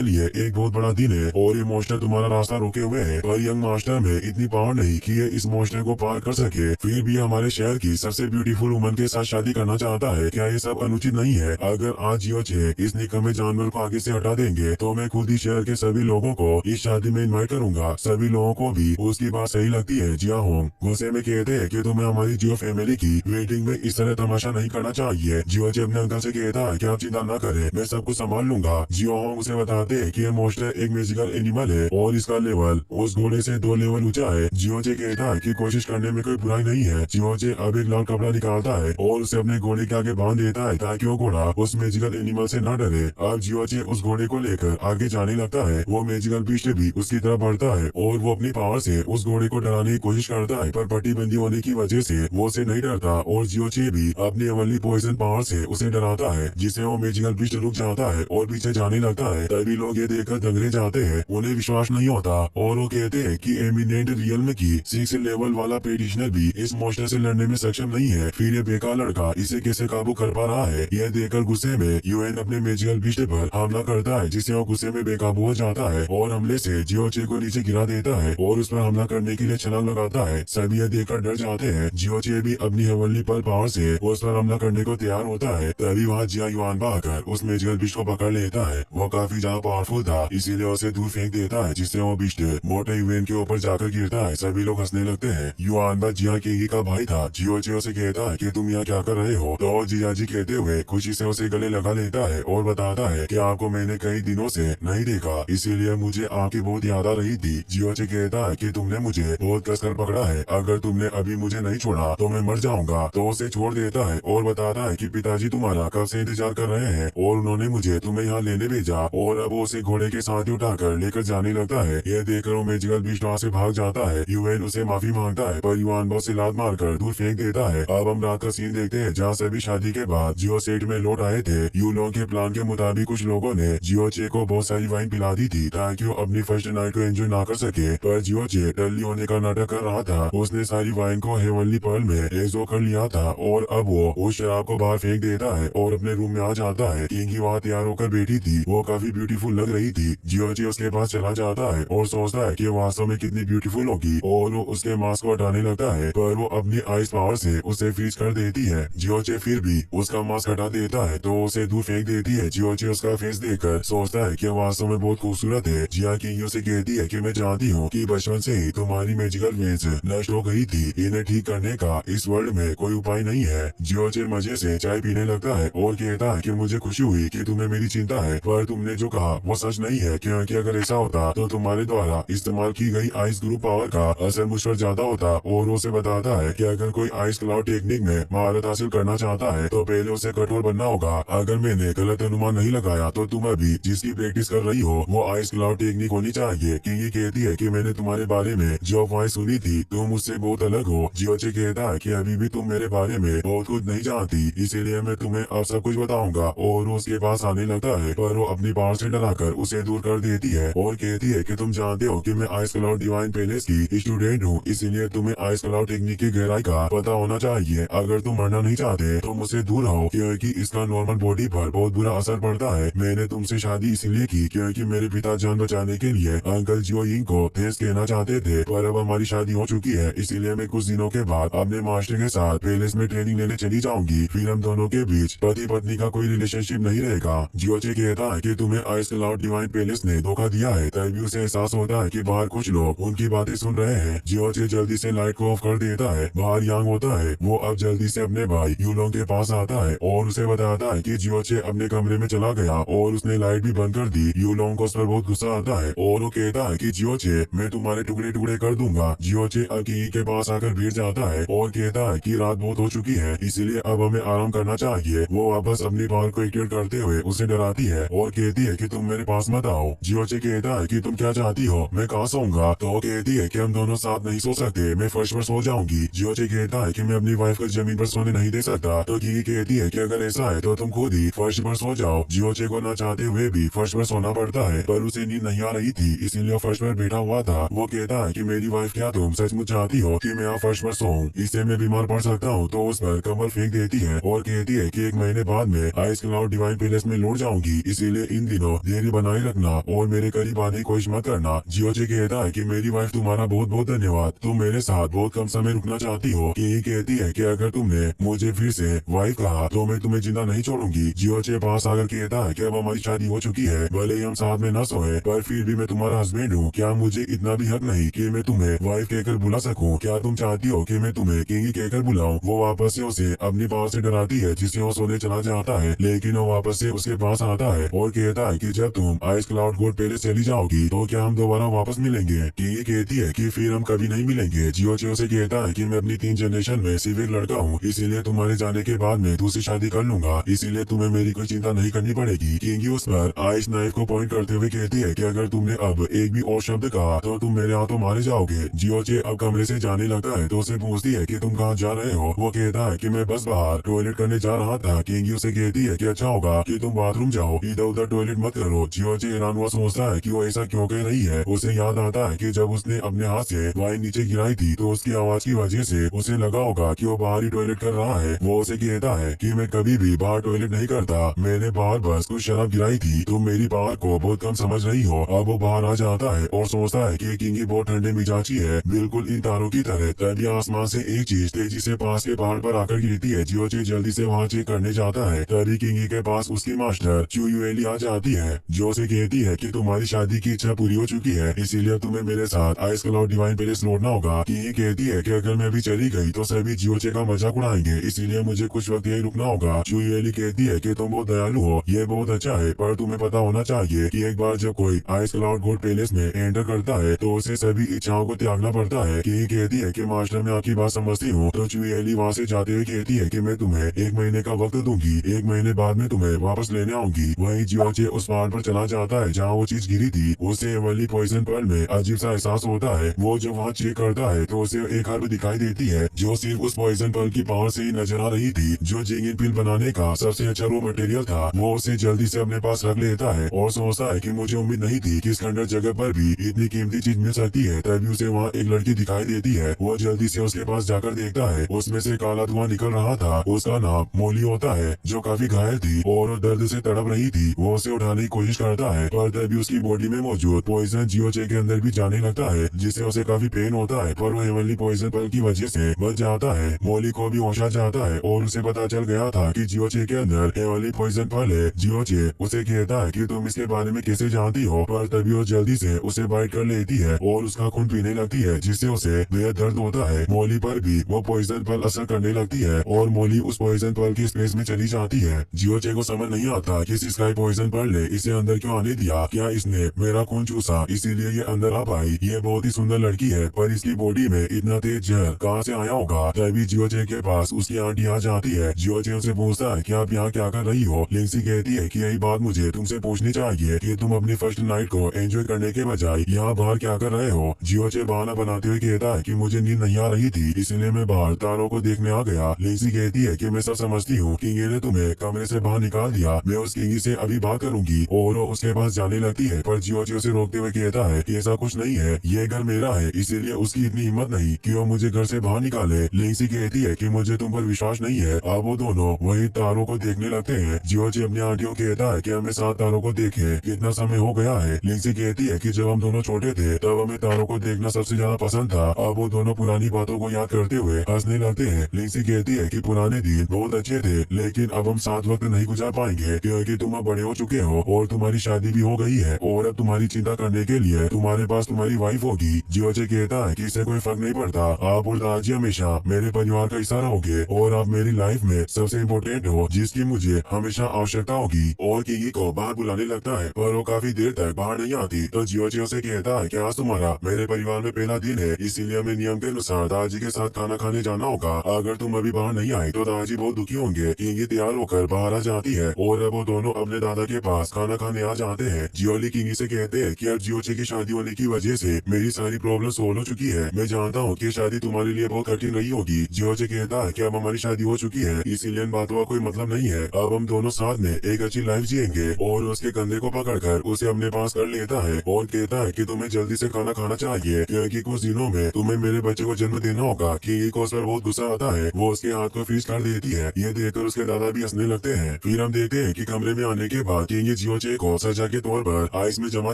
लिए एक बहुत बड़ा दिन है और ये मॉन्स्टर तुम्हारा रास्ता रोके हुए है, पर यंग मास्टर में इतनी पावर नहीं कि ये इस मॉन्स्टर को पार कर सके। फिर भी हमारे शहर की सबसे ब्यूटीफुल वुमन के साथ शादी करना चाहता है। क्या ये सब अनुचित नहीं है? अगर आज जियोचे इस निकम्मे जानवर को आगे से हटा देंगे तो मैं खुद ही शहर के सभी लोगों को इस शादी में इन्वाइट करूंगा। सभी लोगों को भी उसकी बात सही लगती है। जिया होंग गुस्से में कहते हैं कि तुम्हें हमारी जियो फैमिली की वेडिंग में इस तरह तमाशा नहीं करना चाहिए। जियोचे अपने अंकल से कहता है कि आप चिंता न करें, मैं सब कुछ संभाल लूंगा। जियो होंग उसे बताते हैं कि ये मॉन्स्टर एक मैजिकल एनिमल है और इसका लेवल उस घोड़े से 2 लेवल ऊंचा है। जियोचे कहता है कि कोशिश करने में कोई बुराई नहीं है। जियोचे अब एक लाल कपड़ा निकालता है और उसे अपने घोड़े के आगे बांध देता है ताकि वो घोड़ा उस मैजिकल एनिमल से न डरे। अब जियोचे उस घोड़े को लेकर आगे जाने लगता है। वो मैजिकल बीस्ट भी उसकी तरफ बढ़ता है और वो अपनी पावर से उस घोड़े को डराने की कोशिश करता है, पर पट्टी बंदी होने की वजह से वो उसे नहीं डरता और जियोचे भी अपनी अवली पॉइजन पावर से उसे डराता है, जिससे वो मैजिकल बीस्ट रुक जाता है और पीछे जाने लगता है। तभी लोग ये देखकर दंगरे जाते हैं, उन्हें विश्वास नहीं होता और वो कहते हैं कि एमिनेंट रियल्म की 6 लेवल वाला पेटिशनर भी इस मॉन्स्टर से लड़ने में सक्षम नहीं है। फिर ये बेकार लड़का इसे कैसे काबू कर पा रहा है? यह देखकर गुस्से में यूएन अपने मैजिकल बीस्ट पर हमला करता है, जिससे वो गुस्से में बेकाबू हो जाता है और हमले से जियोचे को नीचे गिरा देता है और उस पर हमला करने के लिए छलांग लगाता है। सभी यह देखकर डर जाते हैं। जियोचे भी अपनी हेवनली पर पावर से उस पर हमला करने को तैयार होता है। तभी वहाँ जिया युआन आकर उस मैजिकल बीस्ट को पकड़ लेता है। वो काफी ज्यादा पावरफुल था, इसीलिए उसे दूर फेंक देता है, जिससे वो बीस्ट मोटे यूएन के ऊपर जाकर गिरता है। सभी लोग हंसने लगते हैं। युआन जिया केगी का भाई था। जियोचे उसे कहता है कि तुम यहाँ क्या कर रहे हो? तो जियाजी कहते हुए खुशी से उसे गले लगा लेता है और बताता है कि आपको मैंने कई दिनों से नहीं देखा, इसीलिए मुझे आपकी बहुत याद आ रही थी। जियोचे कहता है कि तुमने मुझे बहुत कसकर पकड़ा है, अगर तुमने अभी मुझे नहीं छोड़ा तो मैं मर जाऊंगा। तो उसे छोड़ देता है और बताता है कि पिताजी तुम्हारा कब से इंतजार कर रहे हैं और उन्होंने मुझे तुम्हें यहाँ लेने भेजा। और अब वो उसे घोड़े के साथ ही उठाकर लेकर जाने लगता है। यह देखकर वो मैजिकल बीस्ट वहाँ से भाग जाता है। यूएन उसे माफी मांगता है, पर युआन उसे लात मारकर दूर फेंक देता है। अब हम रात का सीन देखते हैं, जहाँ सभी शादी के बाद जियो सेट में लौट आए थे। यूलोंग के प्लान के मुताबिक कुछ लोगों ने जियोचे को बहुत सारी वाइन पिला दी थी ताकि वो अपनी फर्स्ट नाइट को एंजॉय ना कर सके, पर जियोचे डल्ली होने का नाटक कर रहा था। उसने सारी वाइन को हेवनली पर्ल में एब्सॉर्ब कर लिया था और अब वो उस शराब को बाहर फेंक देता है और अपने रूम में आ जाता है। किंगी वहाँ तैयार होकर बैठी थी, वो काफी ब्यूटीफुल लग रही थी। जियोचे उसके पास चला जाता है और सोचता है कि वास्तव में कितनी ब्यूटीफुल होगी और वो उसके मास्क को हटाने लगता है, पर वो अपनी आइस पावर से उसे फ्रीज कर देती है। जियोचे फिर भी उसका मास्क हटा देता है तो उसे दूर फेंक देती है। जियोचे उसका फेस देखकर सोचता है कि वास्तव में बहुत खूबसूरत है। जिया किंगी उसे कहती है कि मैं जानती हूँ कि बचपन से ही तुम्हारी मैजिकल वेज नष्ट हो गई थी, इन्हें ठीक करने का इस वर्ल्ड में कोई उपाय नहीं है। जियोचे मजे से चाय पीने लगता है और कहता है कि मुझे खुशी हुई कि तुम्हें मेरी चिंता है, पर तुमने जो कहा वो सच नहीं है, क्योंकि अगर ऐसा होता तो तुम्हारे द्वारा इस्तेमाल की गई आइस ग्रुप पावर का असर मुझ पर ज्यादा होता। और उसे बताता है कि अगर कोई आइस क्लाउड टेक्निक में महारत हासिल करना चाहता है तो पहले उसे कठोर बनना होगा। अगर मैंने गलत अनुमान नहीं लगाया तो तुम अभी जिसकी प्रैक्टिस कर रही हो वो आइस क्लाउड टेक्निक होनी चाहिए। किंगी कहती है कि मैंने तुम्हारे बारे में जो अफवाहें सुनी थी तुम मुझसे बहुत अलग हो। जियोचे कहता है कि अभी भी तुम मेरे बारे में बहुत कुछ नहीं जानती, इसीलिए मैं तुम्हें अब सब कुछ बताऊंगा। और वो उसके पास आने लगता है, पर वो अपनी पावर से डराकर उसे दूर कर देती है और कहती है कि तुम जानते हो कि मैं आइस क्लाउड डिवाइन पैलेस की स्टूडेंट हूँ, इसीलिए तुम्हें आइस क्लाउड टेक्निक की गहराई का पता होना चाहिए। अगर तुम मरना नहीं चाहते तो मुझसे दूर रहो, क्योंकि इसका नॉर्मल बॉडी पर बहुत बुरा असर पड़ता है। मैंने तुमसे शादी इसलिए की क्योंकि मेरे पिता जान बचाने के लिए अंकल जियो यिंग को थैंक्स कहना चाहते थे, पर अब हमारी शादी हो चुकी है, इसीलिए मैं कुछ दिनों के बाद अपने मास्टर के साथ पैलेस में ट्रेनिंग लेने चली जाऊंगी। फिर हम दोनों के बीच पति पत्नी का कोई रिलेशनशिप नहीं रहेगा। जियोचे कहता है कि तुम्हें आइस क्लाउड डिवाइन पैलेस ने धोखा दिया है। तभी उसे एहसास होता है कि बाहर कुछ लोग उनकी बातें सुन रहे हैं। जियोचे जल्दी से लाइट को ऑफ कर देता है। बाहर यांग होता है, वो अब जल्दी से अपने भाई यूलोंग के पास आता है और उसे बताता है कि जियोचे अपने कमरे में चला गया और उसने लाइट भी बंद कर दी। यूलोंग को उस पर बहुत गुस्सा आता है और वो कहता है कि जियोचे मैं तुम्हारे टुकड़े टुकड़े कर दूंगा। जियोचे किंगी के पास आकर बैठ जाता है और कहता है कि रात बहुत हो चुकी है, इसीलिए अब हमें आराम करना चाहिए। वो वापस अपनी पावर को एक्टिवेट करते हुए उसे डराती है और कहती है कि तुम मेरे पास मत आओ। जियोचे कहता है कि तुम क्या चाहती हो, मैं कहाँ सोऊंगा? तो वो कहती है कि हम दोनों साथ नहीं सो सकते, मैं फर्श पर सो जाऊंगी। जियोचे कहता है कि मैं अपनी वाइफ को जमीन पर सोने नहीं दे सकता। तो किंगी कहती है कि अगर ऐसा है तो तुम खुद ही फर्श पर सो जाओ। जियोचे को न चाहते हुए भी फर्श पर सोना पड़ता है, पर उसे नींद नहीं आ रही थी, इसीलिए फर्श पर बैठा हुआ था। वो कहता है कि मेरी वाइफ क्या तुम सचमुच चाहती हो कि मैं यहाँ फर्श पर सोऊं? इससे मैं बीमार पड़ सकता हूँ। तो उस पर कंबल फेंक देती है और कहती है कि 1 महीने बाद में आइस क्लाउड डिवाइन पैलेस में लौट जाऊंगी, इसीलिए इन दिनों धैर्य बनाए रखना और मेरे करीब आने की कोशिश मत करना। जियोचे कहता है कि मेरी वाइफ तुम्हारा बहुत बहुत धन्यवाद, तुम मेरे साथ बहुत कम समय रुकना चाहती हो। किंगी कहती है कि अगर तुमने मुझे फिर से वाइफ कहा तो मैं तुम्हें जिंदा नहीं छोड़ूंगी। जियोचे पास आकर कहता है कि अब हमारी शादी हो चुकी है, भले ही हम साथ में न सोए पर फिर भी मैं तुम्हारा हस्बैंड हूँ। क्या मुझे इतना भी हक नहीं कि मैं तुम्हें वाइफ कहकर बुला सकूं? क्या तुम चाहती हो कि मैं तुम्हें किंगी कहकर बुलाऊं? वो वापस से उसे अपनी पावर से डराती है जिससे वो सोने चला जाता है, लेकिन वो वापस से उसके पास आता है और कहता है कि जब तुम आइस क्लाउड गोड पैलेस चली जाओगी तो क्या हम दोबारा वापस मिलेंगे? किंगी कहती है कि फिर हम कभी नहीं मिलेंगे। जियोचे उसे कहता है कि मैं अपनी 3 जनरेशन में सिर्फ एक लड़का हूँ, इसीलिए तुम्हारे जाने के बाद मैं दूसरी शादी कर लूंगा, इसीलिए तुम्हें मेरी कोई चिंता नहीं करनी पड़ेगी। किंगी उस पर आइस नाइफ को पॉइंट करते हुए कहती है कि अगर तुमने अब एक भी और शब्द कहा तो तुम मेरे हाथों मारे जाओगे। जियोचे अब कमरे से जाने लगता है तो उसे पूछती है कि तुम कहाँ जा रहे हो? वो कहता है कि मैं बस बाहर टॉयलेट करने जा रहा था। किंगी उसे कहती है कि अच्छा होगा कि तुम बाथरूम जाओ, इधर उधर टॉयलेट मत करो। जियोचे हैरान हुआ सोचता है कि वो ऐसा क्यों कह रही है। उसे याद आता है कि जब उसने अपने हाथ से वाइन नीचे गिराई थी तो उसकी आवाज की वजह से उसे लगा होगा कि वो बाहर ही टॉयलेट कर रहा है। वो उसे कहता है कि मैं कभी भी बाहर टॉयलेट नहीं करता, मैंने बाहर बस कुछ शराब गिराई थी, तुम मेरी बात को बहुत कम समझ रही हो। अब वो बाहर आ जाता है और सोचता है कि किंगी बहुत ठंडे मिजाजी है, बिल्कुल इन तारों की तरह। तभी आसमान से एक चीज तेजी से पास के पहाड़ पर आकर गिरती है। जियोचे जल्दी से वहाँ चेक करने जाता है, तभी किंगी के पास उसकी मास्टर चुयुएली आ जाती है जो उसे कहती है कि तुम्हारी शादी की इच्छा पूरी हो चुकी है, इसीलिए तुम्हें मेरे साथ आइस क्लाउड डिवाइन पैलेस लौटना होगा। किंगी कहती है कि अगर मैं भी चली गई तो सभी जियोचे का मजाक उड़ाएंगे, इसीलिए मुझे कुछ वक्त यही रुकना होगा। चुयुएली कहती है कि तुम बहुत दयालु हो, ये बहुत अच्छा है, पर तुम्हें पता होना चाहिए कि एक बार जब कोई आइस क्लाउड गोड पैलेस में एंटर करता है तो उसे सभी इच्छाओं को त्यागना पड़ता है। किंगी कहती है कि मास्टर मैं आपकी बात समझती हूँ। तो चुयुएली वहाँ से जाते हुए कहती है कि मैं तुम्हें 1 महीने का वक्त दूंगी, 1 महीने बाद में तुम्हें वापस लेने आऊंगी। वही जियोचे उस पहाड़ पर चला जाता है जहाँ वो चीज गिरी थी। उसे वाली पॉइजन पर्ल में अजीब सा एहसास होता है। वो जब वहाँ चेक करता है तो उसे एक हर्ब दिखाई देती है जो सिर्फ उस पॉइजन पर्ल की पावर से ही नजर आ रही थी, जो जिंगिन पिल बनाने का सबसे अच्छा रॉ मटेरियल था। वो उसे जल्दी से अपने पास रख लेता है और सोचता है कि मुझे उम्मीद नहीं थी कि इस खंडर जगह पर भी इतनी कीमती चीज मिल सकती है। तभी उसे वहाँ एक लड़की दिखाई देती है। वो जल्दी से उसके पास जाकर देखता है, उसमें से काला धुआं निकल रहा था। उसका नाम मोली होता है जो काफी घायल थी और दर्द से तड़प रही थी। वो उसे उठाने की कोशिश करता है पर तभी उसकी बॉडी में मौजूद पॉइजन जियोचे के अंदर भी जाने लगता है, जिससे उसे काफी पेन होता है, पर वो हेवनली पॉइजन पर्ल की वजह से बच जाता है। मोली को भी होश आ जाता है और उसे पता चल गया था कि जियोचे के अंदर हेवनली पॉइजन पर्ल है। जियोचे उसे कहता है कि तुम इसके बारे में कैसे जानती हो, पर तभी वो जल्दी से उसे बाइट कर लेती है और उसका खून पीने लगती है, जिससे उसे बेहद दर्द होता है। मोली पर भी वो पॉइजन पर्ल असर करने लगती है और मोली उस पॉइजन पर्ल की स्पेस में चली जाती है। जियोचे को समझ नहीं आता कि स्काई पॉइजन पर्ल ने इसे अंदर क्यों आने दिया, क्या इसने मेरा खून चूसा इसीलिए ये अंदर आ पाई। ये बहुत ही सुंदर लड़की है पर इसकी बॉडी में इतना तेज जहर कहाँ से आया होगा। तभी जियोचे के पास उसकी आंटी आ जाती है। जियोचे उसे पूछता है कि आप यहाँ क्या कर रही हो। लिंसी कहती है कि यही बात मुझे तुमसे पूछनी चाहिए कि तुम अपनी फर्स्ट नाइट को एंजॉय करने के बजाय यहाँ बाहर क्या कर रहे हो। जियोचे बहाना बनाते हुए कहता है कि मुझे नींद नहीं आ रही थी, इसलिए मैं बाहर तारों को देखने आ गया। लिंसी कहती है कि मैं सब समझती हूँ, किंगी ने तुम्हें कमरे से बाहर निकाल दिया, मैं उस किंगी से अभी बात करूंगी। और वो उसके पास जाने लगती है पर जियोचे उसे रोकते हुए कहता है कि ऐसा कुछ नहीं है, ये घर मेरा है, इसीलिए उसकी इतनी हिम्मत नहीं कि वो मुझे घर से बाहर निकाले। लिंसी कहती है कि मुझे तुम पर विश्वास नहीं है। अब वो दोनों वही तारों को देखने लगते हैं। जियोचे अपनी आंटियों कहता है कि हमें 7 तारों को देखे कितना समय हो गया है। लिंसी कहती है कि जब हम दोनों छोटे थे तब हमें तारों को देखना सबसे ज्यादा पसंद था। अब वो दोनों पुरानी बातों को याद करते हुए हंसने लगते हैं। लिंसी कहती है कि पुराने दिन बहुत अच्छे थे, लेकिन अब हम साथ वक्त नहीं गुजार पाएंगे क्योंकि तुम अब बड़े हो चुके हो और तुम्हारी शादी भी हो गई है और अब तुम्हारी चिंता करने के लिए तुम्हारे पास तुम्हारी वाइफ होगी। जियोचे कहता है कि इससे कोई फर्क नहीं पड़ता, आप और दादाजी हमेशा मेरे परिवार का हिस्सा रहोगे और आप मेरी लाइफ में सबसे इम्पोर्टेंट हो जिसकी मुझे हमेशा आवश्यकता होगी। और किंगी को बाहर बुलाने लगता है पर वो काफी देर तक बाहर नहीं आती। तो जियोचे उसे कहता है कि आज तुम्हारा मेरे परिवार में पहला दिन है, इसीलिए हमें नियम के अनुसार दादाजी के साथ खाना खाने जाना होगा। अगर तुम अभी बाहर नहीं आए तो दादाजी बहुत दुखी होंगे। किंगी तैयार होकर बाहर आ जाती है और अब वो दोनों अपने दादा के पास खाना खाने आ जाते हैं। जियोली किंगी से कहते हैं कि अब जियोचे की शादी होने की वजह से मेरी सारी प्रॉब्लम सोल्व हो चुकी है। मैं जानता हूँ कि शादी तुम्हारे लिए बहुत कठिन रही होगी। जियोचे कहता है कि अब हमारी शादी हो चुकी है, इसीलिए इन बातों का कोई मतलब नहीं है। अब हम दोनों साथ में एक अच्छी लाइफ जिएंगे। और उसके कंधे को पकड़कर उसे अपने पास कर लेता है और कहता है कि तुम्हें जल्दी से खाना खाना चाहिए क्योंकि कुछ दिनों में तुम्हें मेरे बच्चे को जन्म देना होगा। किंगी को उस पर बहुत गुस्सा आता है, वो उसके हाथ को फ्रीज कर देती है। ये देखकर उसके दादा भी हंसने लगते हैं। फिर हम देखते हैं कि कमरे में आने के बाद किंगी जियोचे जियोचे को सजा के तौर पर आइस में जमा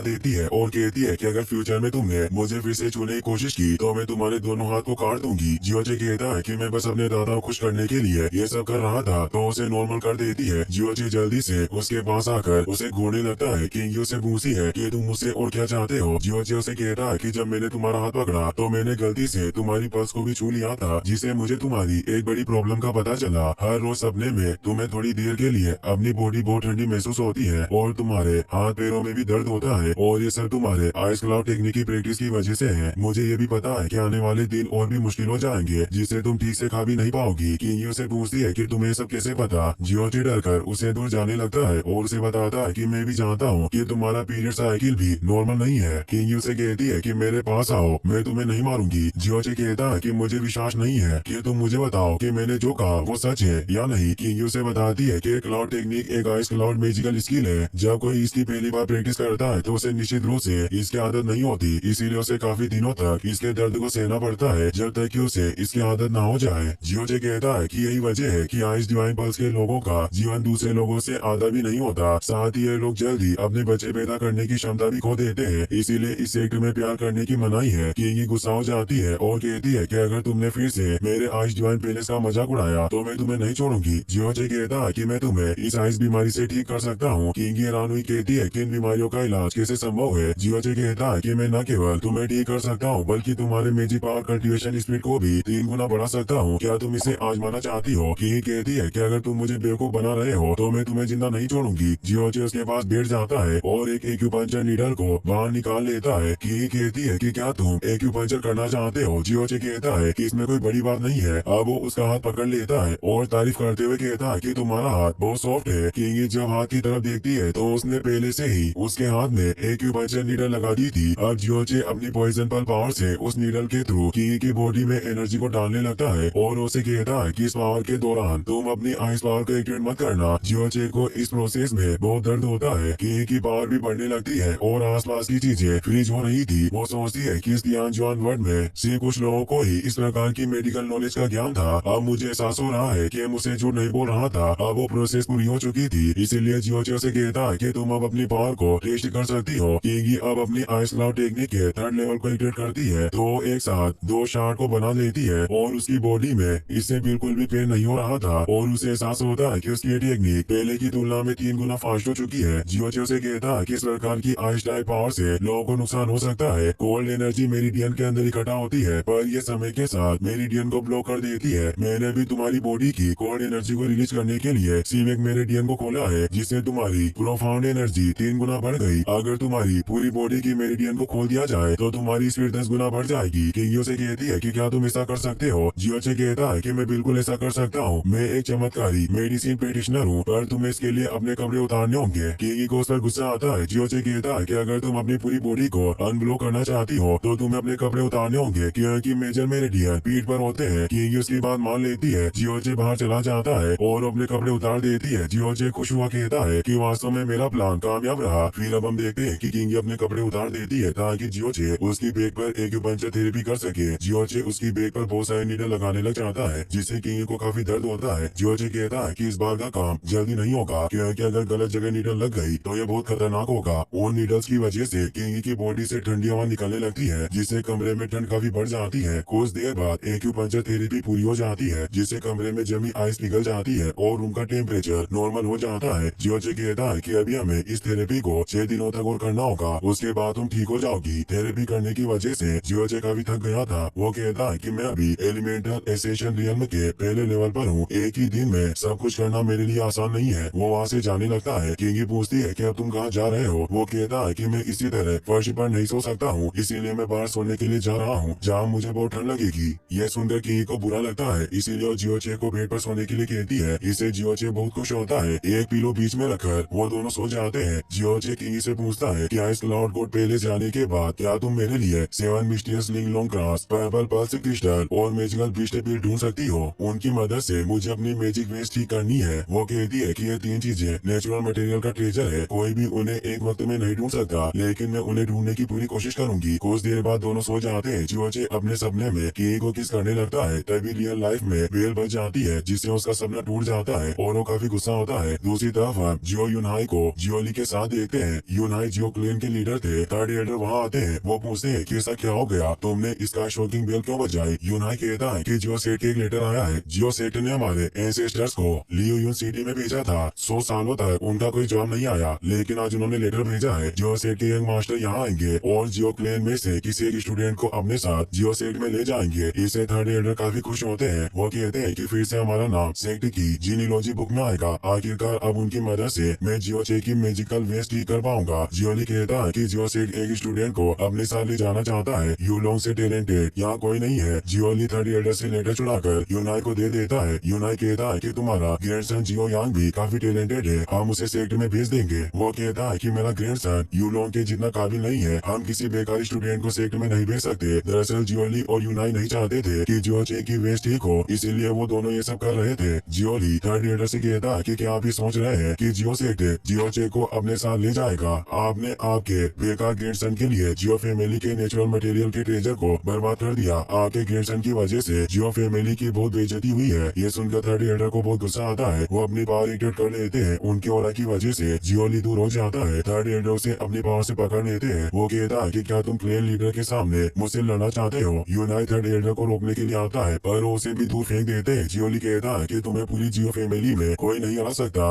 देती है और कहती है कि अगर फ्यूचर में तुमने मुझे फिर से छूने की कोशिश की तो मैं तुम्हारे दोनों हाथ को काट दूंगी। जियोचे कहता है कि मैं बस अपने दादा को खुश करने के लिए ये सब कर रहा था, तो उसे नॉर्मल कर देती है। जियोचे जल्दी से उसके पास आकर उसे घूरने लगता है। किंगी उसे पूछती है कि तुम मुझसे और क्या चाहते हो। जियोचे उसे कहता है कि जब मैंने तुम्हारा हाथ पकड़ा तो मैंने गलती से तुम्हारी पर्स को भी छू लिया था, जिसे मुझे तुम्हारी एक बड़ी प्रॉब्लम का पता चला। हर रोज सपने में तुम्हें थोड़ी देर के लिए अपनी बॉडी बहुत ठंडी महसूस होती है और तुम्हारे हाथ पैरों में भी दर्द होता है, और ये सब तुम्हारे आइस क्लाउड टेक्निक की प्रैक्टिस की वजह से है। मुझे ये भी पता है कि आने वाले दिन और भी मुश्किल हो जाएंगे, जिसे तुम ठीक से खा भी नहीं पाओगी। किंगी उसे पूछती है कि तुम्हें सब कैसे पता। जियोची डरकर उसे दूर जाने लगता है और उसे बताता है कि मैं भी जानता हूँ कि तुम्हारा पीरियड साइकिल भी नॉर्मल नहीं है। किंगी उसे कहती है कि मेरे पास आओ, मैं तुम्हें नहीं मारूंगी। जियोची कहता है कि मुझे विश्वास नहीं है, कि तुम मुझे बताओ कि मैंने जो कहा वो सच है या नहीं। किंगी उसे बताती है कि क्लाउड टेक्निक एक आइस क्लाउड मैजिकल स्किल है। जब कोई इसकी पहली बार प्रैक्टिस करता है तो उसे निश्चित रूप से इसकी आदत नहीं होती, इसीलिए उसे काफी दिनों तक इसके दर्द को सहना पड़ता है जब तक कि उसे इसकी आदत ना हो जाए। जियोचे कहता है कि यही वजह है कि आइस डिवाइन पल्स के लोगों का जीवन दूसरे लोगों से आधा भी नहीं होता। साथ ही ये लोग जल्दी अपने बच्चे पैदा करने की क्षमता भी खो देते हैं, इसीलिए इस सेक्टर में प्यार करने की मनाही है। किंगी गुस्सा हो जाती है और कहती है कि अगर तुमने फिर से मेरे आइस डिवाइन पैलेस का मजाक उड़ाया तो मैं तुम्हें नहीं छोड़ूंगी। जियोचे कहता है कि मैं तुम्हें इस आइस बीमारी से ठीक कर सकता हूँ। किंगी हैरान हुई कहती है कि इन बीमारियों का इलाज कैसे संभव है। जियोचे कहता है कि मैं न केवल तुम्हें ठीक कर सकता हूँ बल्कि तुम्हारे मैजिक पावर कल्टीवेशन स्पीड को भी 3 गुना बढ़ा सकता हूँ। क्या तुम इसे आजमाना चाहती हो। किंगी कहती है कि अगर तुम मुझे बेवकूफ बना रहे हो तो मैं तुम्हें जिंदा नहीं छोड़ूंगी। जियोचे उसके पास बैठ जाता है और एक एक्यूपंक्चर नीडल को बाहर निकाल लेता है। किंगी कहती है कि क्या तुम एक्यूपंक्चर करना चाहते हो। जियोचे कहता है कि इसमें कोई बड़ी बात नहीं है। अब वो उसका हाथ पकड़ लेता है और तारीफ करते हुए कहता है कि तुम्हारा हाथ बहुत सॉफ्ट है। किंगी जब हाथ की तरफ देखती है तो उसने पहले से ही उसके हाथ में एक्यूपंक्चर नीडल लगा दी थी। अब जियोचे अपनी पॉइजन पल पावर से उस नीडल के थ्रू किंगी की बॉडी में एनर्जी को डालने लगता है और उसे कहता है कि इस पावर के दौरान तुम अपनी आइस पावर को एक्टिवेट मत करना। जियोचे को इस प्रोसेस में बहुत दर्द होता है। किंगी की पावर भी बढ़ने लगती है और आसपास की चीजें फ्रीज हो रही थी। वो सोचती है कि इस ज्ञान वर्ल्ड में से कुछ लोगों को ही इस प्रकार की मेडिकल नॉलेज का ज्ञान था। अब मुझे एहसास हो रहा है कि मुझसे जो नहीं बोल रहा था, अब वो प्रोसेस पूरी हो चुकी थी। इसीलिए जियोचे से कहता है कि तुम अब अपनी पावर को टेस्ट कर सकती हो। किंगी अब अपनी आइस क्लाउड टेक्निक के 3rd लेवल को एक्टिवेट करती है तो एक साथ 2 शार्ट को बना लेती है और उसकी बॉडी में इससे बिल्कुल भी पेन नहीं हो रहा था और उसे एहसास होता है कि उसकी ये टेक्निक पहले की तुलना में 3 गुना फास्ट हो चुकी है। जियोचे से कहता है कि इस प्रकार की आइस टाइप पावर से लोगों को नुकसान हो सकता है। कोल्ड एनर्जी मेरिडियन के अंदर इकट्ठा होती है पर यह समय के साथ मेरिडियन को ब्लॉक कर देती है। मैंने भी तुम्हारी बॉडी की कोल्ड एनर्जी को रिलीज करने के लिए सीवेक मेरिडियन को खोला है, जिससे तुम्हारी प्रोफाउंड एनर्जी 3 गुना बढ़ गई। अगर तुम्हारी पूरी बॉडी की मेरिडियन को खोल दिया जाए तो तुम्हारी स्पीड 10 गुना बढ़ जाएगी। किंगी से कहती है कि क्या तुम ऐसा कर सकते हो। जियोचे कहता है कि मैं बिल्कुल ऐसा कर सकता हूँ, मैं एक चमत्कारी मेडिसिन प्रैक्टिशनर हूँ, पर तुम्हें इसके लिए अपने कपड़े उतारने होंगे। किंगी को उस पर गुस्सा आता है। जियोचे कहता है कि अगर तुम अपनी पूरी बॉडी को अनब्लॉक करना चाहती हो तो तुम्हें अपने कपड़े उतारने होंगे, क्योंकि मेजर मेरिडियन पीठ पर होते हैं। किंगी उसकी बात मान लेती है। जियोचे बाहर चला जाता है और अपने कपड़े उतार देती है। जियोचे खुश हुआ कहता है कि वास्तव में मेरा प्लान कामयाब रहा। फिर अब हम देखते हैं कि किंगी अपने कपड़े उतार देती है ताकि जियोचे उसकी बैक पर एक्यूपंक्चर थेरेपी कर सके। जियोचे उसकी बैक पर बहुत सारे नीडल लगाने लग जाता है, जिससे किंगी को काफी दर्द होता है। जियोचे कहता है कि इस बार का काम जल्दी नहीं होगा, क्योंकि अगर गलत जगह नीडल लग गई तो यह बहुत खतरनाक होगा। उन नीडल्स की वजह से किंगी की बॉडी से ठंडी हवा निकलने लगती है, जिससे कमरे में ठंड काफी बढ़ जाती है। कुछ देर बाद एक्यूपंक्चर थेरेपी पूरी हो जाती है, जिससे कमरे में जमी आइस पिघल जाती है और रूम का टेम्परेचर नॉर्मल हो जाता है। जियोचे कहता है कि अभी हमें इस थेरेपी को 6 दिनों तक और करना होगा, उसके बाद तुम ठीक हो जाओगी। थेरेपी करने की वजह से जियोचे काफी थक गया था। वो कहता है कि मैं अभी एलिमेंटल एसेशन रियल्म के पहले लेवल पर हूँ, एक ही दिन में सब कुछ करना मेरे लिए आसान नहीं है। वो वहाँ से जाने लगता है। किंगी पूछती है कि अब तुम कहाँ जा रहे हो। वो कहता है कि मैं इसी तरह फर्श पर नहीं सो सकता हूँ, इसीलिए मैं बाहर सोने के लिए जा रहा हूँ जहाँ मुझे बहुत ठंड लगेगी। यह सुनकर किंगी को बुरा लगता है, इसीलिए वो जियोचे को बेड पर सोने के लिए कहती है। इससे जियोचे बहुत खुश होता है। एक पिलो बीच में रखकर वो दोनों सो जाते हैं। जियोचे किंगी से पूछता है कि आइस क्लाउड कोड पहले जाने के बाद क्या तुम मेरे लिए 7 मिस्टीरियस लिंग long grass, purple pulse crystal और मैजिकल बीस्ट अपील ढूंढ सकती हो। उनकी मदद से मुझे अपनी मैजिक वेस्ट ठीक करनी है। वो कहती है कि ये 3 चीजें नेचुरल मटेरियल का ट्रेजर है, कोई भी उन्हें एक वक्त में नहीं ढूंढ सकता, लेकिन मैं उन्हें ढूंढने की पूरी कोशिश करूंगी। कुछ देर बाद दोनों सो जाते हैं। जियोचे अपने सपने में किंगी को किस करने लगता है, तभी रियल लाइफ में बेल बच जाती है, जिससे उसका सपना टूट जाता है और वो काफी गुस्सा होता है। दूसरी तरफ जियो यूनहाई को जियोली के साथ देखते हैं। यूनाई जियो क्लेन के लीडर थे। थर्ड एल्डर वहाँ आते हैं। वो पूछते हैं कि ऐसा क्या हो गया, तुमने इसका शॉकिंग बेल क्यों बजाई। यूनाई कहता है कि जियो सेठ के एक लेटर आया है। जियो सेठ ने हमारे एंसेस्टर्स को लियो यून सिटी में भेजा था। 100 सालों तक उनका कोई जवाब नहीं आया, लेकिन आज उन्होंने लेटर भेजा है। जियो सेठ के यंग मास्टर यहाँ आएंगे और जियो क्लेन में से किसी एक स्टूडेंट को अपने साथ जियो सेठ में ले जाएंगे। इसे थर्ड एल्डर काफी खुश होते हैं। वो कहते हैं कि फिर से हमारा नाम सेठ की जीनियोलॉजी बुक में आएगा। आखिरकार अब उनकी मदद से मैं जियो चे की मैजिकल वेस्ट ठीक कर पाऊंगा। जियोली कहता है कि जियो सेठ एक स्टूडेंट को अपने साथ ले जाना चाहता है। यूलोंग से टैलेंटेड यहाँ कोई नहीं है। जियोली थर्ड एल्डर से लेटर चुराकर यूनाई को दे देता है। यूनाई कहता है कि तुम्हारा ग्रैंडसन जियो यांग भी काफी टैलेंटेड है, हम उसे सेक्ट में भेज देंगे। वो कहता है कि मेरा ग्रैंडसन यूलोंग के जितना काबिल नहीं है, हम किसी बेकार स्टूडेंट को सेक्ट में नहीं भेज सकते। दरअसल जियोली और यूनाई नहीं चाहते थे कि जियो चे की वेस्ट ठीक हो, इसीलिए वो दोनों ये सब कर रहे थे। जियोली थर्ड एल्डर से कहता है कि क्या आप ये सोच रहे हैं कि जियो सेक्ट जियो चे को अपने साथ ले जाएगा। आपने आपके बेकार ग्रैंडसन के लिए जियो फैमिली के नेचुरल मटेरियल के ट्रेजर को बर्बाद कर दिया। आपके ग्रैंडसन की वजह से जियो फैमिली की बहुत बेइज्जती हुई है। ये सुनकर थर्ड एल्डर को बहुत गुस्सा आता है। वो अपनी पावर एक्टिवेट कर लेते हैं। उनकी ऑरा की वजह से जियोली दूर हो जाता है। थर्ड एल्डर उसे अपनी पावर से पकड़ लेते हैं। वो कहता है कि क्या तुम क्लेन लीडर के सामने मुझसे लड़ना चाहते हो। यूनाई थर्ड एल्डर को रोकने के लिए आता है, पर वो उसे भी दूर फेंक देते हैं। जियोली कहता है कि तुम्हें पूरी जियो फैमिली में कोई नहीं हरा सकता।